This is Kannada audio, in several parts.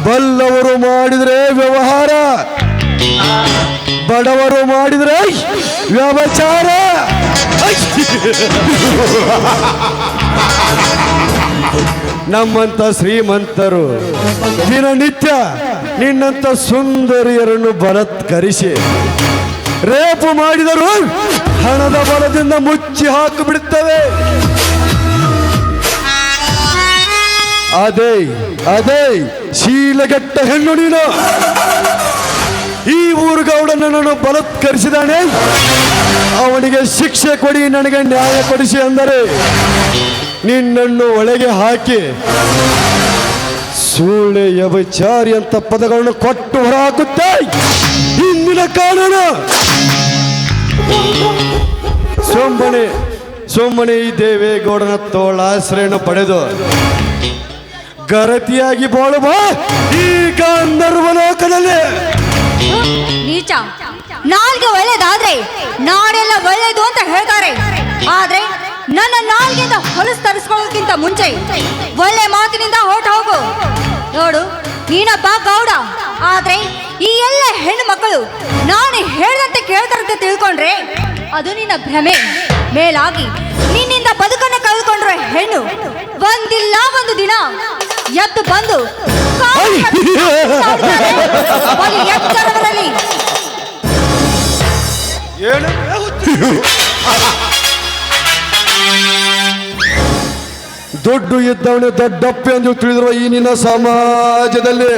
ಬಲ್ಲವರು ಮಾಡಿದ್ರೆ ವ್ಯವಹಾರ, ಬಡವರು ಮಾಡಿದ್ರೆ ವ್ಯಭಚಾರ. ನಮ್ಮಂತ ಶ್ರೀಮಂತರು ದಿನನಿತ್ಯ ನಿನ್ನಂತ ಸುಂದರಿಯರನ್ನು ಬಲತ್ಕರಿಸಿ ರೇಪು ಮಾಡಿದರು ಹಣದ ಬಲದಿಂದ ಮುಚ್ಚಿ ಹಾಕಿಬಿಡುತ್ತವೆ. ಅದೇ ಅದೇ ಶೀಲಗೆಟ್ಟ ಹೆಣ್ಣು ನೀನು. ಈ ಊರುಗೌಡನನ್ನು ಬಲತ್ಕರಿಸಿದಾನೆ, ಅವನಿಗೆ ಶಿಕ್ಷೆ ಕೊಡಿ, ನನಗೆ ನ್ಯಾಯ ಕೊಡಿಸಿ ಅಂದರೆ ನಿನ್ನನ್ನು ಒಳಗೆ ಹಾಕಿ ಸುಳ್ಳೆ ವ್ಯಭಿಚಾರಿ ಅಂತ ಪದಗಳನ್ನು ಕೊಟ್ಟು ಹೊರಹಾಕುತ್ತೆ ಇಂದಿನ ಕಾನೂನು. ಸುಮ್ಮನೆ ಈ ದೇವೇಗೌಡನ ತೋಳಾಶ್ರಯನ್ನು ಪಡೆದು ಗರತಿಯಾಗಿ ಬಾಳುವ ಈ ಗಾಂಧರ್ವ ಲೋಕದಲ್ಲಿ. ನೀಚ, ನಾಲ್ಗೆ ಒಳ್ಳೇದಾದ್ರೆ ನಾಡೆಲ್ಲ ಒಳ್ಳೇದು ಅಂತ ಹೇಳ್ತಾರೆ. ಆದ್ರೆ ನನ್ನ ನಾಲ್ಗೆಯಿಂದ ಹೊಲಸು ತರಿಸ್ಕೊಳ್ಳೋದಕ್ಕಿಂತ ಮುಂಚೆ ಒಳ್ಳೆ ಮಾತಿನಿಂದ ಹೊರಟ ಹೋಗು. ನೋಡು, ನೀನಪ್ಪ ಗೌಡ, ಆದ್ರೆ ಈ ಎಲ್ಲ ಹೆಣ್ಣು ಮಕ್ಕಳು ನಾನು ಹೇಳ್ದಂತೆ ಕೇಳ್ತಾರಂತೆ ತಿಳ್ಕೊಂಡ್ರೆ ಅದು ನಿನ್ನ ಭ್ರಮೆ. ಮೇಲಾಗಿ ನಿನ್ನಿಂದ ಬದುಕನ್ನು ಕಳೆದುಕೊಂಡ್ರೆ ಹೆಣ್ಣು ಒಂದಿಲ್ಲ ಒಂದು ದಿನ ಎದ್ದು ಬಂದು ಎಚ್ಚರದಲ್ಲಿ ದುಡ್ಡು ಇದ್ದವನೇ ದೊಡ್ಡಪ್ಪೆ ಎಂದು ತಿಳಿದಿರುವ ಈ ನಿನ್ನ ಸಮಾಜದಲ್ಲಿ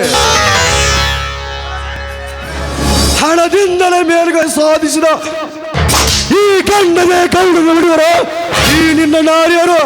ಹಣದಿಂದಲೇ ಮೇಲ್ಗೆ ಸಾಧಿಸಿದ ಈ ಗಂಡನೇ ಗಂಡು ನೋಡಿದರ ಈ ನಿನ್ನ ನಾರಿಯರು